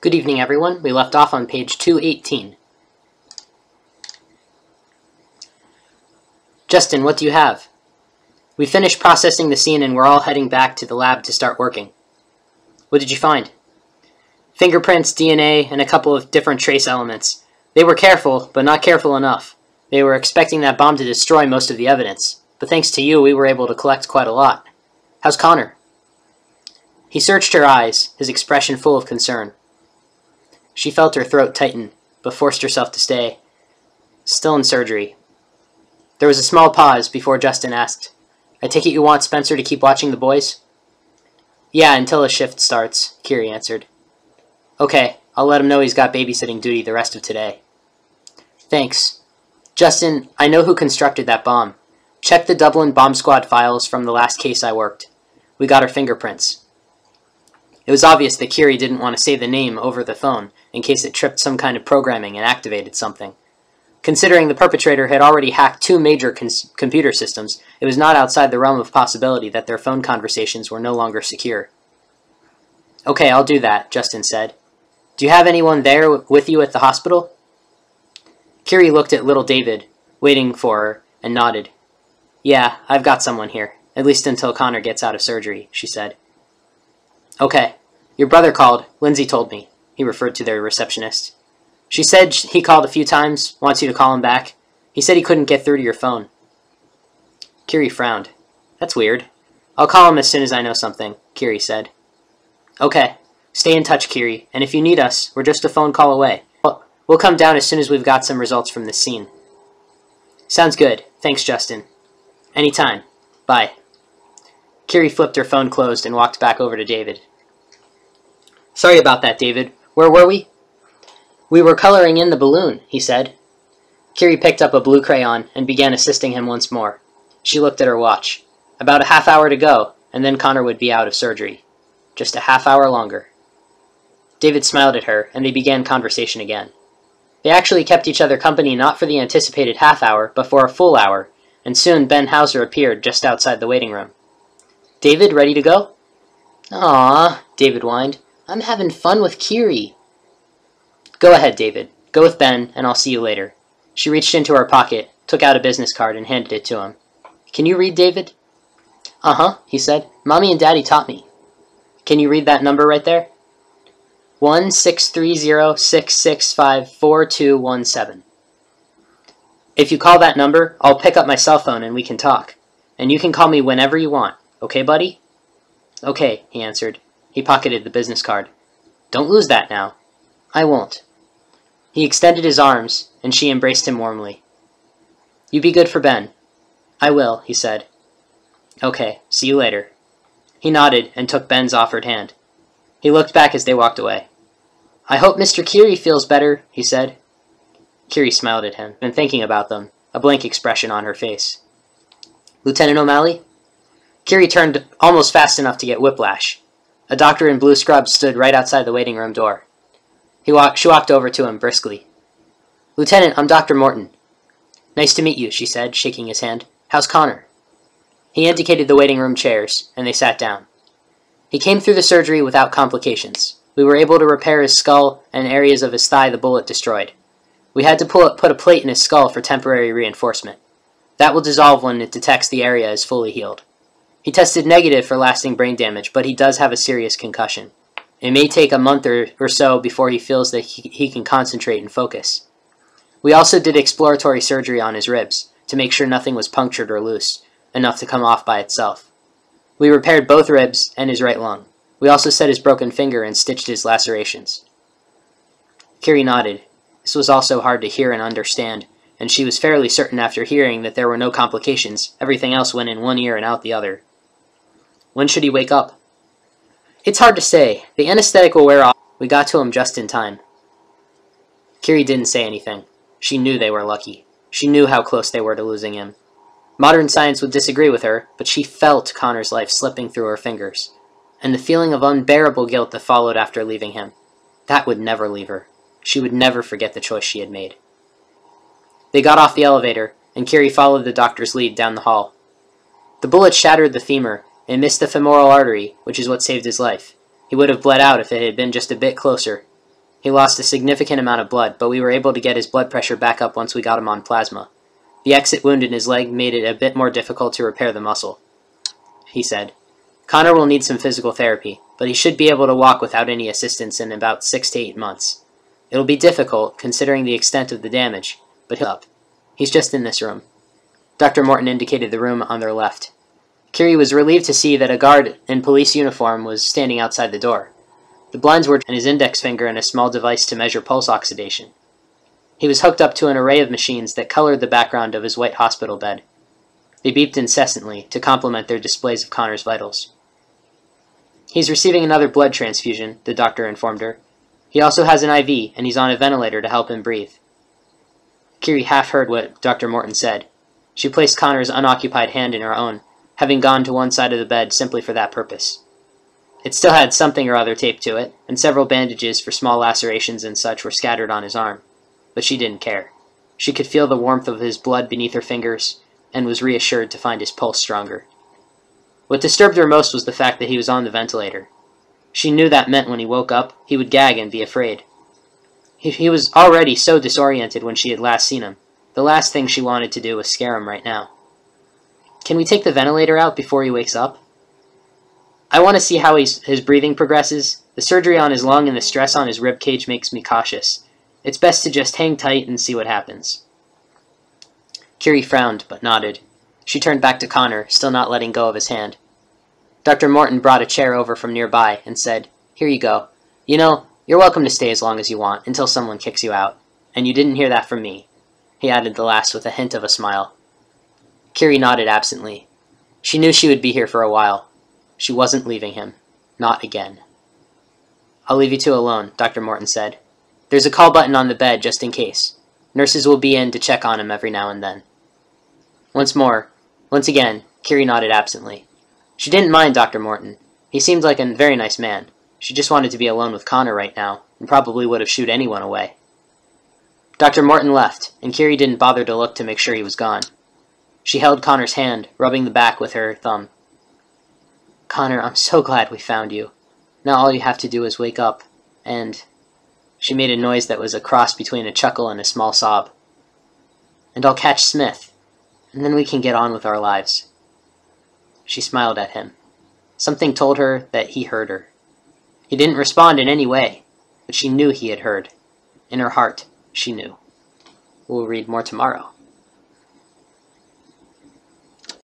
Good evening, everyone. We left off on page 218. Justin, what do you have? We finished processing the scene and we're all heading back to the lab to start working. What did you find? Fingerprints, DNA, and a couple of different trace elements. They were careful, but not careful enough. They were expecting that bomb to destroy most of the evidence, but thanks to you, we were able to collect quite a lot. How's Connor? He searched her eyes, his expression full of concern. She felt her throat tighten, but forced herself to stay. Still in surgery. There was a small pause before Justin asked, I take it you want Spencer to keep watching the boys? Yeah, until his shift starts, Kerry answered. Okay, I'll let him know he's got babysitting duty the rest of today. Thanks. Justin, I know who constructed that bomb. Check the Dublin Bomb Squad files from the last case I worked. We got her fingerprints. It was obvious that Kerry didn't want to say the name over the phone in case it tripped some kind of programming and activated something. Considering the perpetrator had already hacked two major computer systems, it was not outside the realm of possibility that their phone conversations were no longer secure. Okay, I'll do that, Justin said. Do you have anyone there with you at the hospital? Kerry looked at little David, waiting for her, and nodded. Yeah, I've got someone here, at least until Connor gets out of surgery, she said. Okay. Your brother called. Lindsay told me. He referred to their receptionist. She said he called a few times, wants you to call him back. He said he couldn't get through to your phone. Kerry frowned. That's weird. I'll call him as soon as I know something, Kerry said. Okay. Stay in touch, Kerry, and if you need us, we're just a phone call away. We'll come down as soon as we've got some results from this scene. Sounds good. Thanks, Justin. Anytime. Bye. Kerry flipped her phone closed and walked back over to David. Sorry about that, David. Where were we? We were coloring in the balloon, he said. Kerry picked up a blue crayon and began assisting him once more. She looked at her watch. About a half hour to go, and then Connor would be out of surgery. Just a half hour longer. David smiled at her, and they began conversation again. They actually kept each other company not for the anticipated half hour, but for a full hour, and soon Ben Hauser appeared just outside the waiting room. David, ready to go? Aw, David whined. I'm having fun with Kerry. Go ahead, David. Go with Ben, and I'll see you later. She reached into her pocket, took out a business card, and handed it to him. Can you read, David? Uh-huh, he said. Mommy and Daddy taught me. Can you read that number right there? 1-630-665-4217. If you call that number, I'll pick up my cell phone and we can talk. And you can call me whenever you want. Okay, buddy? Okay, he answered. He pocketed the business card. Don't lose that now. I won't. He extended his arms, and she embraced him warmly. You be good for Ben. I will, he said. Okay, see you later. He nodded and took Ben's offered hand. He looked back as they walked away. I hope Mr. Kerry feels better, he said. Kerry smiled at him, and thinking about them, a blank expression on her face. Lieutenant O'Malley? Kerry turned almost fast enough to get whiplash. A doctor in blue scrubs stood right outside the waiting room door. She walked over to him briskly. Lieutenant, I'm Dr. Morton. Nice to meet you, she said, shaking his hand. How's Connor? He indicated the waiting room chairs, and they sat down. He came through the surgery without complications. We were able to repair his skull and areas of his thigh the bullet destroyed. We had to put a plate in his skull for temporary reinforcement. That will dissolve when it detects the area is fully healed. He tested negative for lasting brain damage, but he does have a serious concussion. It may take a month or so before he feels that he can concentrate and focus. We also did exploratory surgery on his ribs, to make sure nothing was punctured or loose, enough to come off by itself. We repaired both ribs and his right lung. We also set his broken finger and stitched his lacerations. Kerry nodded. This was also hard to hear and understand, and she was fairly certain after hearing that there were no complications. Everything else went in one ear and out the other. When should he wake up? It's hard to say. The anesthetic will wear off. We got to him just in time. Kerry didn't say anything. She knew they were lucky. She knew how close they were to losing him. Modern science would disagree with her, but she felt Connor's life slipping through her fingers, and the feeling of unbearable guilt that followed after leaving him. That would never leave her. She would never forget the choice she had made. They got off the elevator, and Kerry followed the doctor's lead down the hall. The bullet shattered the femur and missed the femoral artery, which is what saved his life. He would have bled out if it had been just a bit closer. He lost a significant amount of blood, but we were able to get his blood pressure back up once we got him on plasma. The exit wound in his leg made it a bit more difficult to repair the muscle," he said. "Connor will need some physical therapy, but he should be able to walk without any assistance in about 6 to 8 months. It'll be difficult, considering the extent of the damage, but he'll up. He's just in this room." Dr. Morton indicated the room on their left. Kerry was relieved to see that a guard in police uniform was standing outside the door. The blinds were and his index finger in a small device to measure pulse oxidation. He was hooked up to an array of machines that colored the background of his white hospital bed. They beeped incessantly to complement their displays of Connor's vitals. "He's receiving another blood transfusion," the doctor informed her. "He also has an IV, and he's on a ventilator to help him breathe." Kerry half heard what Dr. Morton said. She placed Connor's unoccupied hand in her own, having gone to one side of the bed simply for that purpose. It still had something or other taped to it, and several bandages for small lacerations and such were scattered on his arm. But she didn't care. She could feel the warmth of his blood beneath her fingers, and was reassured to find his pulse stronger. What disturbed her most was the fact that he was on the ventilator. She knew that meant when he woke up, he would gag and be afraid. He was already so disoriented when she had last seen him. The last thing she wanted to do was scare him right now. "Can we take the ventilator out before he wakes up?" "I want to see how his breathing progresses. The surgery on his lung and the stress on his rib cage makes me cautious. It's best to just hang tight and see what happens." Kerry frowned, but nodded. She turned back to Connor, still not letting go of his hand. Dr. Morton brought a chair over from nearby and said, "Here you go. You know, you're welcome to stay as long as you want, until someone kicks you out. And you didn't hear that from me." He added the last with a hint of a smile. Kerry nodded absently. She knew she would be here for a while. She wasn't leaving him. Not again. "I'll leave you two alone," Dr. Morton said. "There's a call button on the bed just in case. Nurses will be in to check on him every now and then." Once again, Kerry nodded absently. She didn't mind Dr. Morton. He seemed like a very nice man. She just wanted to be alone with Connor right now, and probably would have shooed anyone away. Dr. Morton left, and Kerry didn't bother to look to make sure he was gone. She held Connor's hand, rubbing the back with her thumb. "Connor, I'm so glad we found you. Now all you have to do is wake up, and..." She made a noise that was a cross between a chuckle and a small sob. "And I'll catch Smith, and then we can get on with our lives." She smiled at him. Something told her that he heard her. He didn't respond in any way, but she knew he had heard. In her heart, she knew. We'll read more tomorrow.